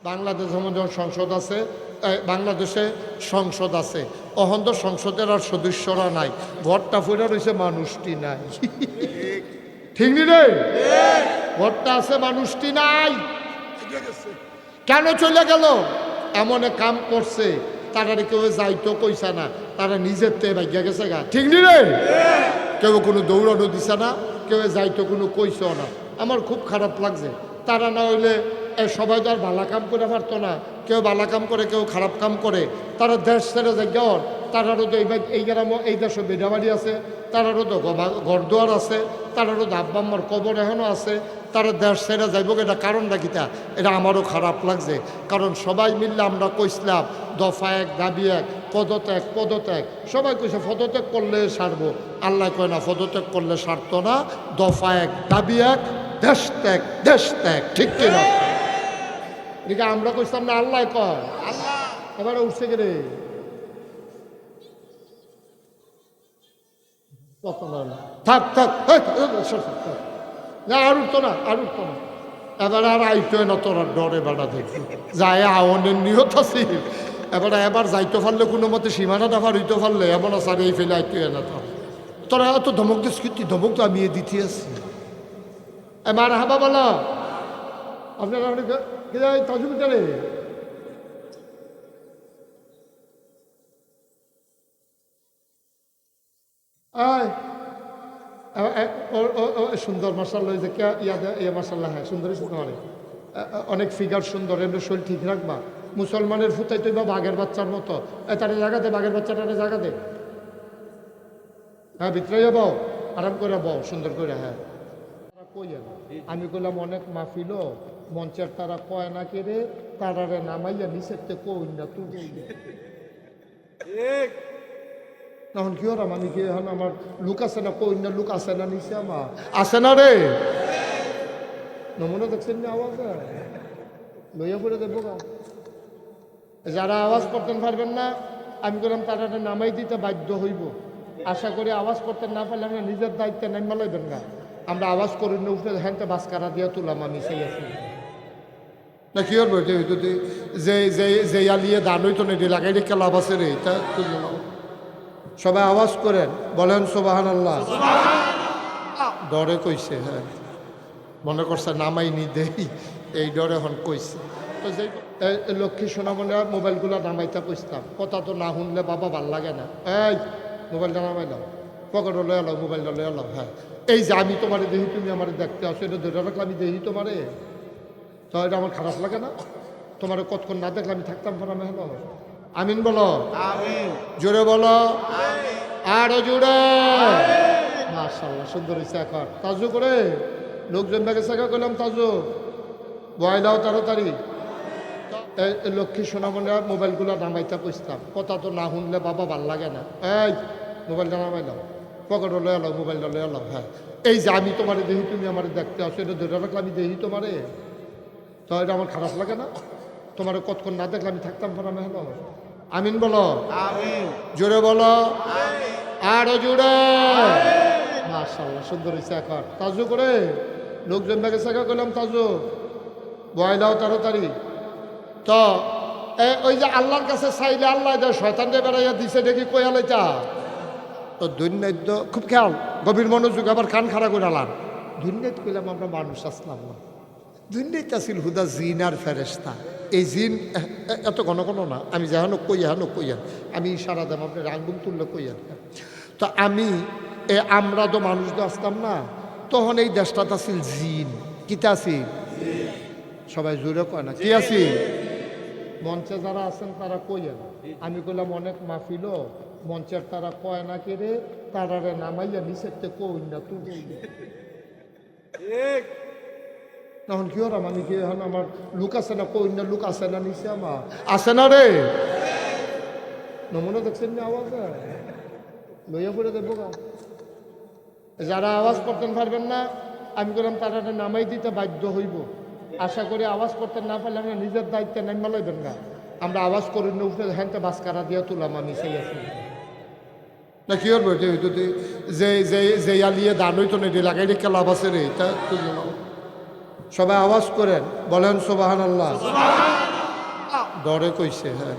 বাংলাদেশে যেমন সংসদ আছে, বাংলাদেশে সংসদ আছে, অহন্ত সংসদের আর সদস্যরা নাই, ঘরটা ফুরা রয়েছে, মানুষটি নাই। ঠিক নি রে? ঘরটা আছে, মানুষটি নাই। কেন চলে গেল? এমন কাম করছে, তারা কেউ যাইতো কইসা না, তারা নিজের তে ভাগ্যা গেছে গা। ঠিক নি রে? কেউ কোনো দৌড়ানো দিছে না, কেউ যাইতো কোনো কইস না। আমার খুব খারাপ লাগছে। তারা না হইলে সবাই তো আর ভালো কাম করে পারতো না, কেউ ভালো কাম করে, কেউ খারাপ কাম করে। তারা দেশ ছেড়ে যায় গর, তারারও তো এই গ্রামে এই দেশে বেড়াবাড়ি আছে, তারারও তো ঘরদুয়ার আছে, তারারও তো আব্বা আম্মার কবর এখনও আছে। তারা দেশ ছেড়ে যাইব, এটা কারণটা কিতা? এটা আমারও খারাপ লাগছে। কারণ সবাই মিললে আমরা কইসলাম দফা এক, দাবি এক, পদত্যাগ পদত্যাগ। সবাই কইছে পদত্যাগ করলে সারবো, আল্লাহ কয় না পদত্যাগ করলে সারতো না। দফা এক, দাবি এক, দেশ ত্যাগ, দেশ ত্যাগ। ঠিক কিনা? এদিকে আমরা কইতাম না, আল্লাহ কয়। এবারে উঠছে কে রে? থাক থাক, না আর উঠতো না, আর উঠতো না। এবার আর আইতো না, তোরা ডরে বেড়া দেখি যায় আওয়ানের নিয়ত আছে। এবার যাইতে পারলে কোনো মতে সীমানা দেখার হইতে পারলে এমন আছে, আর এই ফেলে আইতো না। তোরা এত ধমক দিস, কি ধমক তো আমি দিতে আছি। এবার হাবা বলো আপনারা তাজুবিটারে সুন্দর মার্শাল্লাহ, মার্শাল্লাহ, হ্যাঁ সুন্দরই সুন্দর, অনেক ফিগার সুন্দর, এমনি শরীর ঠিক রাখবা। মুসলমানের ফুটাই তুই বা বাঘের বাচ্চার মতো, তারা জায়গা দে, বাঘের বাচ্চাটারে জায়গা দে। হ্যাঁ ভিতরে বও, আরাম করে বও, সুন্দর করে। হ্যাঁ আমি কইলাম অনেক মাহফিল, মঞ্চের তারা কয় না কে রে, তারারে নামাইয়া নিচের তে কই না তুই। তখন কি ওরাম, আমি কি এখন আমার লুক আছে না, কই না লুক আছে না নিচে, আমার আছে না রে। নমুনা দেখছেন না? আওয়াজ লইয়া পড়ে দেবো গা। যারা আওয়াজ করতেন পারবেন না, আমি বললাম তারা নামাই দিতে বাধ্য হইব। আশা করি আওয়াজ করতে না পারলে আমরা নিজের দায়িত্বে নামা লইবেন না। আমরা আওয়াজ করি না, উঠে হ্যাঁ বাসকারা দিয়ে তুলাম, আমি সেই আছি না। কি করবো যে আলিয়ে দান হইতো না, লাগাই রেখে লাভ আছে রে। তা সবাই আওয়াজ করেন, বলেন সুবহানাল্লাহ। ডরে কইছে, হ্যাঁ মনে করছে নামাই নি দেই, এই ডরে এখন কইছে। তো যে লক্ষ্মী সোনামণি মোবাইলগুলো নামাইতে কইতাম, কথা তো না শুনলে বাবা ভাল লাগে না। এই মোবাইলটা নামাইলাম, পকেটে লয়ে এলাও, মোবাইলটা লয়ে এলাও। হ্যাঁ এই যে আমি তোমারে দেখি, তুমি আমার দেখতে আসো, এটা ধরে রাখলে আমি দেখি তোমারে, তো এটা আমার খারাপ লাগে না? তোমার কতক্ষণ না দেখলে আমি থাকতাম না। হলো আমিন বলো, জোরে বলো, আরো জোরে। মাশাআল্লাহ সুন্দর হয়েছে। এখন তাজু করে লোকজন ব্যাগে শেখা করলাম, তাজু বয়লাও তাড়াতাড়ি। লক্ষ্মী সোনামণি মোবাইলগুলো নামাইতে কইতাম, কথা তো না শুনলে বাবা ভাল লাগে না। এই মোবাইলটা নামাইলাম, পকেটে লয়ে এলাও, মোবাইলটা লয়ে এলাও। হ্যাঁ এই যে আমি তোমারে দেখি, তুমি আমার দেখতে আসো, এটা ধরে রাখলে আমি দেখি তোমারে, তো এটা আমার খারাপ লাগে না? তোমার কতক্ষণ না দেখলে আমি থাকতাম না। হলো আমিন বলো, জোরে বলো, আরো জোরে। মাশাআল্লাহ সুন্দর হয়েছে। এখন তাজু করে লোকজন ব্যাগে শেখা করলাম, তাজু বয়লাও তাড়াতাড়ি। তো ওই যে আল্লাহর কাছে চাইলে আল্লাহ দেয়, শয়তান দিয়ে বেড়াইয়া দিছে দেখি কয়ালাইতা। তো দুর্নীত খুব খেয়াল, গভীর মনোযোগ, আবার কান খাড়া করে আলাম। দুর্নীত কইলাম আমরা মানুষ আসলাম না, দুর্নীত আসিল হুদা জিন আর ফেরেস্তা। এই জিন এত ঘন ঘন না, আমি যেন কইয়ান, আমি ইশারা দেব, আপনার আঙ্গুল তুললে কইয়ান। তো আমরা তো মানুষ তো আসতাম না, তখন এই দেশটাতে আসিল জিন। কিতা আসিল? সবাই জোরে কয় না, কি আছি? মঞ্চে যারা আছেন তারা কইয়েন। আমি কইলাম অনেক মাহফিল, মঞ্চের তারা কয় না কে রে, তারারে নামাইয়া নিচের তে কই না তুই। তখন কি ওরাম, আমি কি এখন আমার লুক আছে না, কই না লুক আছে না নিচে, আমার আছে না রে। নমুনা দেখছেন না? আওয়াজ লইয়া পড়ে দেবো গা। যারা আওয়াজ করতেন পারবেন না, আমি বললাম তারা নামাই দিতে বাধ্য হইব। আশা করি আওয়াজ করতে না পারলে আমরা নিজের দায়িত্বে নামা লইবেন না। আমরা আওয়াজ করি না, উঠে হ্যাঁ বাসকারা দিয়ে তুলাম, আমি সেই আছি না। কি করবো যে আলিয়ে দান হইতো না, লাগাই রেখে লাভ আছে রে। তা সবাই আওয়াজ করেন, বলেন সুবহানাল্লাহ। ডরে কইছে, হ্যাঁ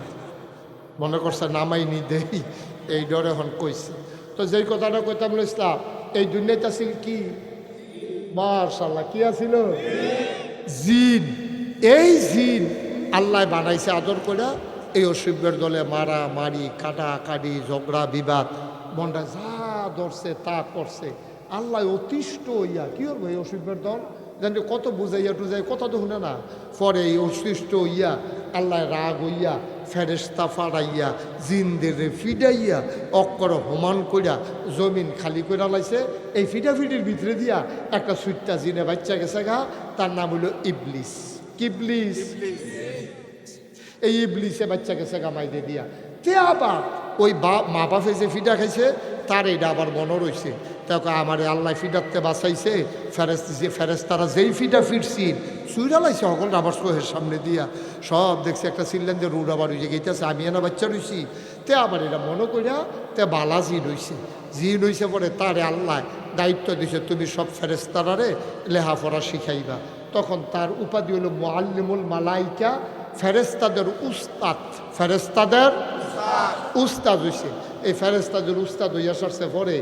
মনে করছে নামাই নি দেই, এই ডরে এখন কইছে। তো যেই কথাটা কইতাম ইসলাম, এই দুনিয়াতে আছে কি? মাশাআল্লাহ, কি আছিল? জিন। এই জিন আল্লাহ বানাইছে আদর করে এই অসভ্যের দলে মারা মারি, কাটা কাটি, ঝগড়া বিবাদ, মনটা যা ধরছে তা করছে। আল্লাহ অতিষ্ঠ হইয়া কি করবো এই অসভ্যের দল, জানি কত বুঝাইয়া টুজাই কথা তো শুনে না। পরে এই অতিষ্ঠ হইয়া আল্লাহ রাগ হইয়া ফেরেশতা ফাড়াইয়া জিনদের ফিডাইয়া অক্ষর হোমান কইরা জমিন খালি কইরা লাইছে। এই ফিডাফিডির ভিতরে দিয়া একটা সুইটটা জিনে বাচ্চা গেছে গা, তার নাম হইল ইবলিস। কিবলিস, এই ইবলিসে বাচ্চা গেছে গা মাইদে দিয়া। কে আবার ওই মা বাপে যে ফিডা খাইছে তার এটা আবার মনে রয়েছে। তাকে আমারে আল্লাহ ফিডাতে বাঁচাইছে, ফেরেস্তারা যেই ফিডা ফিরছি চুইরা লাইছে সকল আবার সোহের সামনে দিয়া সব দেখছি একটা চিল্লেন যে রুড আবার হইছে গেইতেছে, আমি এনা বাচ্চা রইছি। তে আবার এটা মনে করিয়া তে বালা জিন হইছে। জিন হইছে পরে তারে আল্লাহ দায়িত্ব দিছে, তুমি সব ফেরেস্তারারে লেহাপড়া শিখাইবা। তখন তার উপাধি হলো মুআল্লিমুল মালাইকা, ফেরেস্তাদের উস্তাদ। ফেরেস্তাদের উস্তাদ হইছে। এই ফেরেস্তাদের উস্তাদ হইয়া সারছে পরে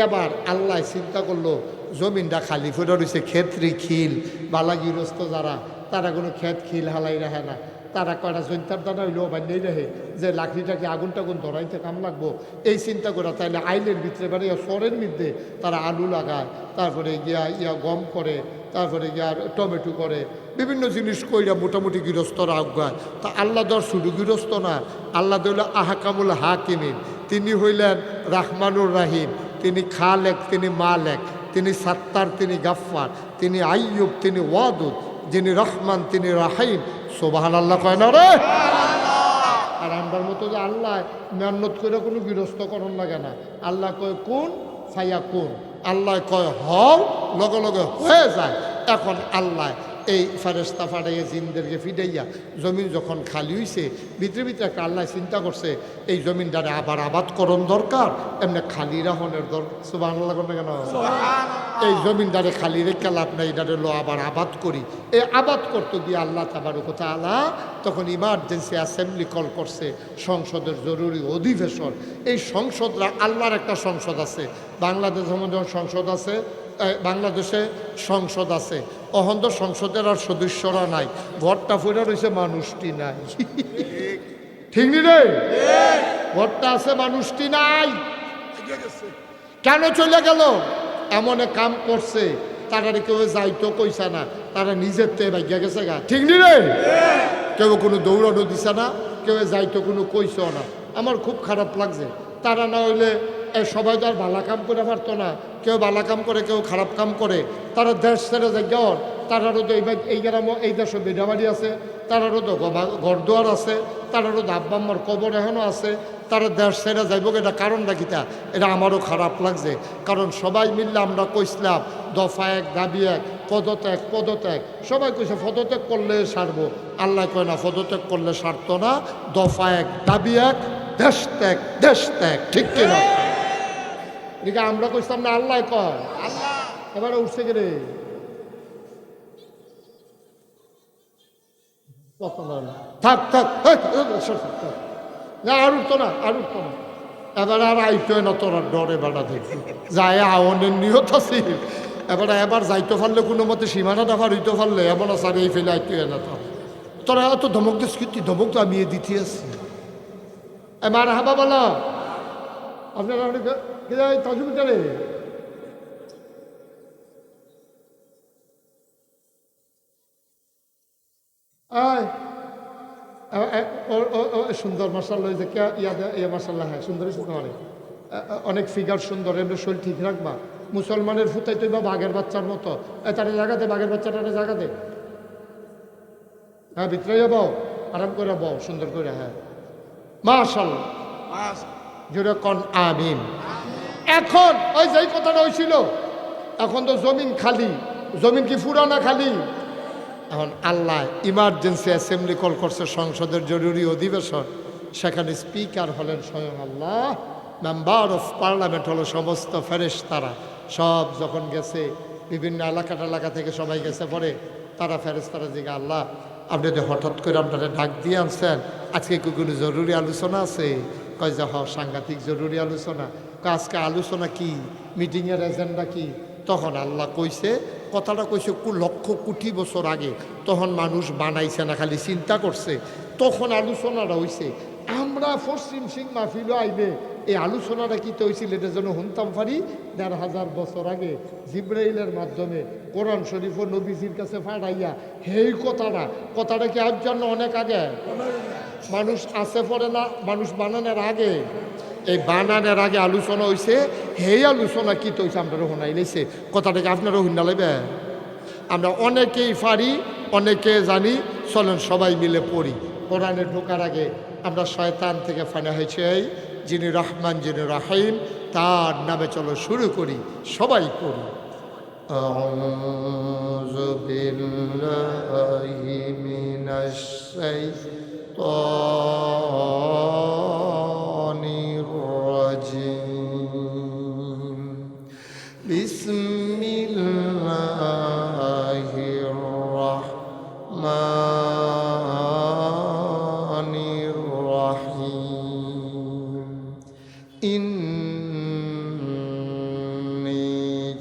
এবার আল্লাহ চিন্তা করলো জমিনটা খালি ফুটে রয়েছে, ক্ষেত্রে খিল বালা গৃহস্থ যারা, তারা কোনো ক্ষেত খিল হালাই রাখে না। তারা কয়টা জৈন্তার দানা হইলো বান্যই রাখে যে লাকড়িটাকে আগুন টাগুন ধরাইতে কাম লাগবো, এই চিন্তা করে তাইলে আইলের ভিতরে মানে সরের মধ্যে তারা আলু লাগায়, তারপরে গিয়া গম করে, তারপরে গিয়া টমেটো করে, বিভিন্ন জিনিস কইরা মোটামুটি গৃহস্থরা আগায়। তা আল্লাহ দর শুধু গৃহস্থ না, আল্লাহ হইল আহকামুল হাকিমিন। তিনি হইলেন রাহমানুর রাহিম, তিনি খালেক, তিনি মালেক, তিনি সাত্তার, তিনি গাফফার, তিনি আইয়ুব, তিনি ওয়াদুদ, যিনি রহমান, তিনি রাহিম। সুবহানাল্লাহ কয় না রে? আর আমরার মতো যে আল্লাহ মেহনত করে কোনো গৃহস্থকরণ লাগে না। আল্লাহ কয় কোন ফাইয়া কোন, আল্লাহ কয় হও, লগে লগে হয়ে যায়। এখন আল্লাহ এই ফেরেশতা ফাটাইয়া জিনদেরকে ফিডাইয়া জমিন যখন খালি হইছে, ভিতরে ভিতরে একটা আল্লাহ চিন্তা করছে এই জমিনটারে আবার আবাদ করণ দরকার, এমনি খালি রাখনের দরকার। সুবহানাল্লাহ কেন? এই জমিনটারে খালি রেখে লাভ নাই, এটারে লো আবার আবাদ করি। এই আবাদ করতে গিয়ে আল্লাহ তাবারক ওয়া তাআলা তখন ইমার্জেন্সি অ্যাসেম্বলি কল করছে, সংসদের জরুরি অধিবেশন। এই সংসদরা আল্লাহর একটা সংসদ আছে, বাংলাদেশের মধ্যে সংসদ আছে, বাংলাদেশে সংসদ আছে, অহন্দ সংসদের আর সদস্যরা নাই, ঘরটা ফুরা রয়েছে মানুষটি নাই। ঠিক নি রে? ঘরটা আছে মানুষটি নাই। কেন চলে গেল? এমন কাম করছে তারা কেউ যাইতো কইসা না, তারা নিজের তে ভাগ্যা গেছে গা। ঠিক নি রে? কেউ কোনো দৌড়ানো দিছে না, কেউ যাইতো কোনো কইস না। আমার খুব খারাপ লাগছে। তারা না হইলে সবাই তো আর ভালো কাম করে পারতো না, কেউ ভালো কাম করে, কেউ খারাপ কাম করে। তারা দেশ ছেড়ে যায় গর, তারারও তো এই গ্রামে এই দেশে বেডাবাড়ি আছে, তারারও তো ঘরদুয়ার আছে, তারারও তো আব্বা আম্মার কবর এখনও আছে। তারা দেশ ছেড়ে যাইব, এটা কারণটা কিতা? এটা আমারও খারাপ লাগছে। কারণ সবাই মিললে আমরা কইসলাম দফা এক, দাবি এক, পদত্যাগ পদত্যাগ। সবাই কইছে পদত্যাগ করলে সারবো, আল্লাহ কয় না পদত্যাগ করলে সারতো না, দফা এক, দাবি এক, দেশ ত্যাগ, দেশ ত্যাগ। ঠিক কিনা? এদিকে আমরা কইতাম না, আল্লাহ কয়। এবারে উঠছে কে রে? থাক থাক, আর উঠতো না, আর উঠতো না। এবার আর আইতো না, তোরা ডরে বেড়া দেখি যায় আওয়ানের নিয়ত আছে। এবার যাইতে পারলে কোনো মতে সীমানাটা পার হইতে পারলে এমন আছে আর এই ফেলে আইতো না। তোরা এত ধমক দিস কি? ধমক তো আমি দিতে আসছি। মার হাবা বলা আপনারা তাজুবিটারে সুন্দর মার্শাল্লাহ মার্শাল্লাহ, হ্যাঁ সুন্দরই অনেক ফিগার সুন্দর, এমনি শরীর ঠিক রাখবা। মুসলমানের ফুতাই তুই বা বাঘের বাচ্চার মতো, তারা জায়গাতে বাঘের বাচ্চাটারে জায়গাতে, হ্যাঁ ভিতরে যাবো, আরাম করে বও সুন্দর করে। হ্যাঁ মাশাআল্লাহ, জোরে কন আমিন। এখন ওই যেই কথাটা হয়েছিল, এখন তো জমিন খালি, জমিন কি ফুরানা খালি? এখন আল্লাহ ইমার্জেন্সি অ্যাসেম্বলি কল করছে, সংসদের জরুরি অধিবেশন। সেখানে স্পিকার হলেন স্বয়ং আল্লাহ, মেম্বার অফ পার্লামেন্ট হলো সমস্ত ফেরেশতারা। সব যখন গেছে, বিভিন্ন এলাকা থেকে সবাই গেছে, পরে তারা ফেরেশতারা জিজ্ঞাসা, আল্লাহ আপনি তো হঠাৎ করে আপনারা ডাক দিয়ে আনছেন, আজকে কি কোনো জরুরি আলোচনা আছে? কয় যে সাংঘাতিক জরুরি আলোচনা। আজকে আলোচনা কি, মিটিংয়ের এজেন্ডা কি? তখন আল্লাহ কইছে, কথাটা কইছে লক্ষ কোটি বছর আগে, তখন মানুষ বানাইছে না, খালি চিন্তা করছে, তখন আলোচনাটা হইছে। আমরা পশ্চিম সিং মাহফিল আইবে এই আলোচনাটা কি তো হয়েছিল, এটা যেন হুনতাম পারি ১,৫০০ বছর আগে জিব্রাইলের মাধ্যমে কোরআন শরীফ ও নবীজির কাছে ফাটাইয়া সেই কথাটা কি আজ জন্য অনেক আগে মানুষ আসে পড়ে না, মানুষ বানানোর আগে, এই বানানোর আগে আলোচনা হয়েছে। সেই আলোচনা কি তো হয়েছে আপনারা শোনাই লাইছে, কথাটাকে আপনারা শুনা লাগবে। আমরা অনেকেই পারি, অনেকে জানি, চলেন সবাই মিলে পড়ি। কোরআনে ঢোকার আগে আমরা শয়তান থেকে ফানা হয়েছে যিনি রহমান, যিনি রাহিম, তার নামে চলো শুরু করি, সবাই পড়ি। আউযু বিল্লাহি মিনাশ শাইতানির রাজিম। বিসমিল্লাহির রাহমানির রাহিম। ইন্নী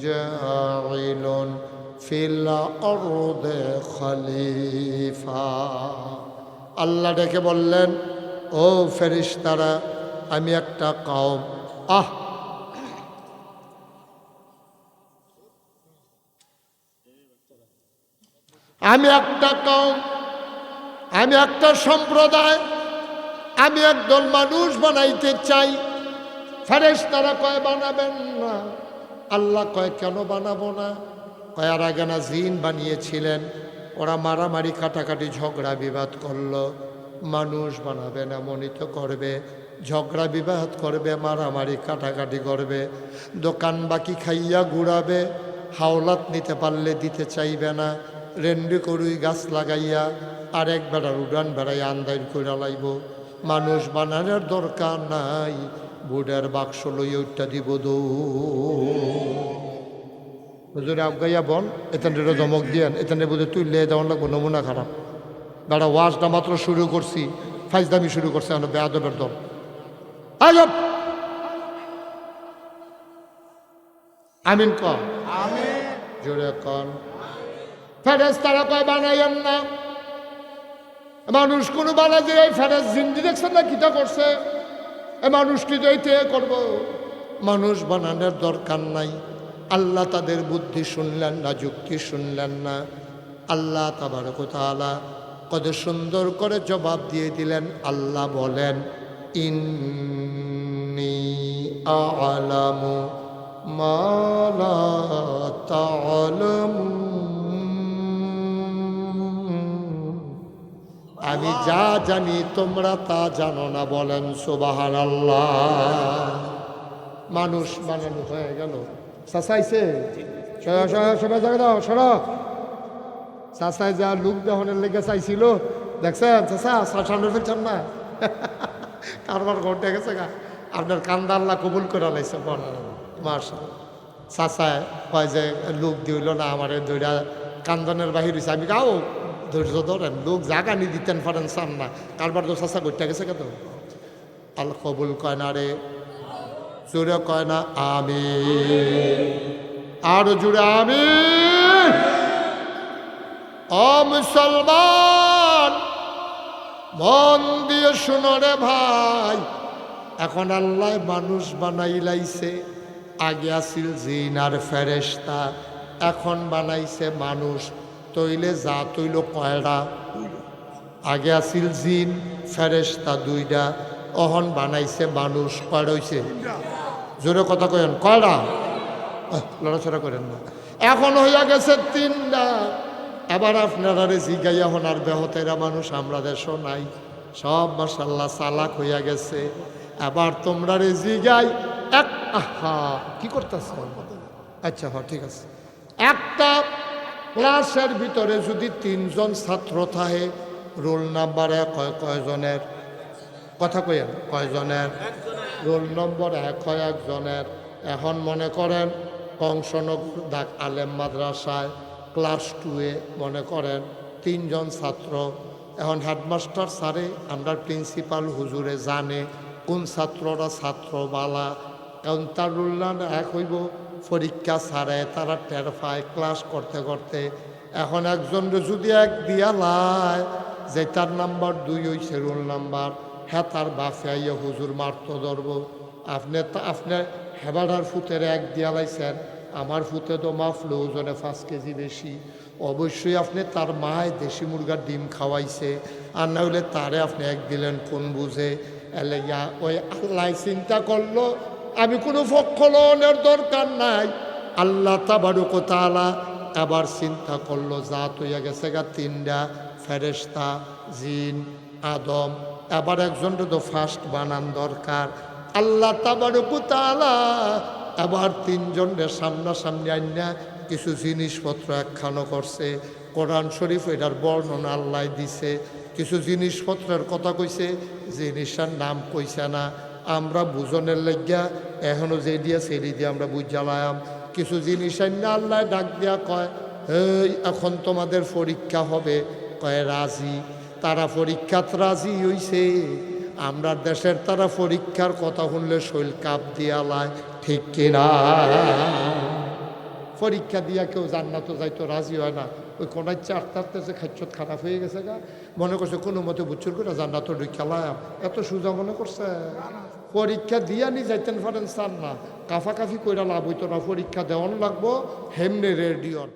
জাইলুন ফিল আরদি খলিফা। আল্লাহ ডেকে বললেন, ও ফেরেশতারা, আমি একটা কওম, আমি একটা কওম, আমি একটা সম্প্রদায়, আমি একদল মানুষ বানাইতে চাই। ফেরেশতারা কয় বানাবেন না। আল্লাহ কয় কেন বানাবো না? কয় আর আগে না জিন বানিয়েছিলেন, ওরা মারামারি কাটাকাটি ঝগড়া বিবাদ করলো। মানুষ বানাবে না, মনিত করবে, ঝগড়া বিবাদ করবে, মারামারি কাটাকাটি করবে, দোকান বাকি খাইয়া ঘুরাবে, হাওলাত নিতে পারলে দিতে চাইবে না, রেন্ডি করুই গাছ লাগাইয়া আর এক বেড়ার উড়ান বেড়াই আন্দাইর করে লাইব। মানুষ বানানোর দরকার নাই, বুড়ার বাক্স লইয়া উঠটা দিব দৌ হুজুরে আগাইয়া বল, এখানটা ধমক দিয়েন, এখানে বোধহয় তুললে দেওয়ান লাগবো, নমুনা খারাপ। বেড়া ওয়াজটা মাত্র শুরু করছি, ফাইজদামি শুরু করছে, এখন বেয়াদবের দল। আজব আমিন কন, জোরে কন। ফেরেশতারা কয় বানাইয়েন না। মানুষ কোনো বানা যে ফেরেশ জিন্দি দেখছেন না কিতা করছে, এ মানুষ কি যাইতে করবো? মানুষ বানানোর দরকার নাই। আল্লাহ তাদের বুদ্ধি শুনলেন না, যুক্তি শুনলেন না। আল্লাহ তাবারক ওয়া তাআলা কত সুন্দর করে জবাব দিয়ে দিলেন। আল্লাহ বলেন, ইন্নী আ'লামু মা লা তা'লামুন, আমি যা জানি তোমরা তা জানো না। বলেন সুবহানাল্লাহ। মানুষ বানানো হয়ে গেল। চাচাইছে সবাই জায়গা দাও, সরা চাচাই যা লুক দহনের লেগে চাইছিল, দেখছেন চাচা সামনে ফেলছেন না, কারবার ঘটে গেছে গা। আপনার কান্দা আল্লাহ কবুল করে লাইছে। বল মাশাআল্লাহ। চাচায় কয় যে লোক দিল না আমার দৈরা কান্দনের বাহির হয়েছে। আমি গাও ধৈর্য ধরেন, লোক জাগানি দিতেন পারেন চান না, কারবার তো চাচা ঘটে গেছে কেন? আল্লাহ কবুল কয় না রে, জোরে কয় না আমিন, আরো জোরে আমিন। ও মুসলমান, মন দিয়ে শুনো রে ভাই, এখন আল্লাহ মানুষ বানাই লাইছে। আগে আসিল জিন আর ফেরেশতা, এখন বানাইছে মানুষ। তৈলে যা তৈল কয়টা? আগে আসিল জিন ফেরেশতা দুইটা, অহন বানাইছে মানুষ কয়টা হইছে? জোরে কথা কয়েন কয়টা? লড়াচড়া করেন না। এখন হইয়া গেছে তিনটা। এবার আপনারা জিগাইয়া হনার বেহতেরা মানুষ আমরা দেশও নাই, সব মাশাআল্লাহ চালাক হইয়া গেছে। এবার তোমরা রে জিগাই এক আহা কি করতেছ? আচ্ছা হ্যাঁ ঠিক আছে। একটা ক্লাসের ভিতরে যদি 3 জন ছাত্র থাকে, রোল নাম্বারে কয়জনের? কথা কইেন কয়জনের? রোল নম্বর 1 হয় একজনের। এখন মনে করেন কংসনগর দাগ আলেম মাদ্রাসায় ক্লাস 2-এ মনে করেন 3 জন ছাত্র। এখন হেডমাস্টার স্যারে আমরা প্রিন্সিপাল হুজুরে জানে কোন ছাত্ররা ছাত্র বালা, কারণ তার রুল্লান এক হইব পরীক্ষা ছাড়ে তারা টের পায় ক্লাস করতে করতে। এখন একজন যদি এক দিয়া লাই যে তার নাম্বার 2 হইছে রোল নাম্বার, হ্যাঁ তার বাপে আইয়া হুজুর মারত ধরব। আপনি হেবাডার ফুতের এক দিয়া লাইছেন, আমার ফুতে তো মাফলো ওজনে 5 কেজি বেশি, অবশ্যই আপনি তার মায় দেশি মুরগার ডিম খাওয়াইছে, আর না হলে তারে আপনি এক দিলেন কোন বুঝে। এলে ওই আল্লাহ চিন্তা করলো আমি কোনো পক্ষ লনের দরকার নাই। আল্লাহ তাবারক ওয়া তাআলা আবার চিন্তা করলো জাত হইয়া গেছে গা 3টা ফেরেশতা, জিন, আদম, আবার একজনটা তো ফার্স্ট বানান দরকার। আল্লাহ তাবারক ওয়া তাআলা আবার 3 জনের সামনাসামনি আইনা কিছু জিনিসপত্র একখানো করছে। কোরআন শরীফ এটার বর্ণনা আল্লাহ দিছে। কিছু জিনিসপত্রের কথা কইছে, জিনিসটার নাম কইছে না, আমরা বুঝনের লাগিয়া এখনো যে দিয়া সেরি দিয়ে আমরা বুঝালাম। কিছু জিনিস না আল্লাহ ডাক দিয়া কয় এই এখন তোমাদের পরীক্ষা হবে, কয় রাজি। তারা পরীক্ষাত রাজি হইছে। আমরা দেশের তারা পরীক্ষার কথা শুনলে শৈল কাপ দিয়ালায়, ঠিক কিনা? পরীক্ষা দিয়া কেউ জান্নাত যাইতো রাজি হয় না। ওই কোনায় চারটাতে খাচ্ছত খারাপ হয়ে গেছে গা, মনে করছে কোনো মতে বুচ্ছুর করে জান্নাত খেলাম, এত সোজা মনে করছে। পরীক্ষা দিয়া নি যাইতেন পারেন চান না, কাফাকাফি কইরা লাভ হইতো না, পরীক্ষা দেওয়ান লাগবো হেমনে রেডিওন।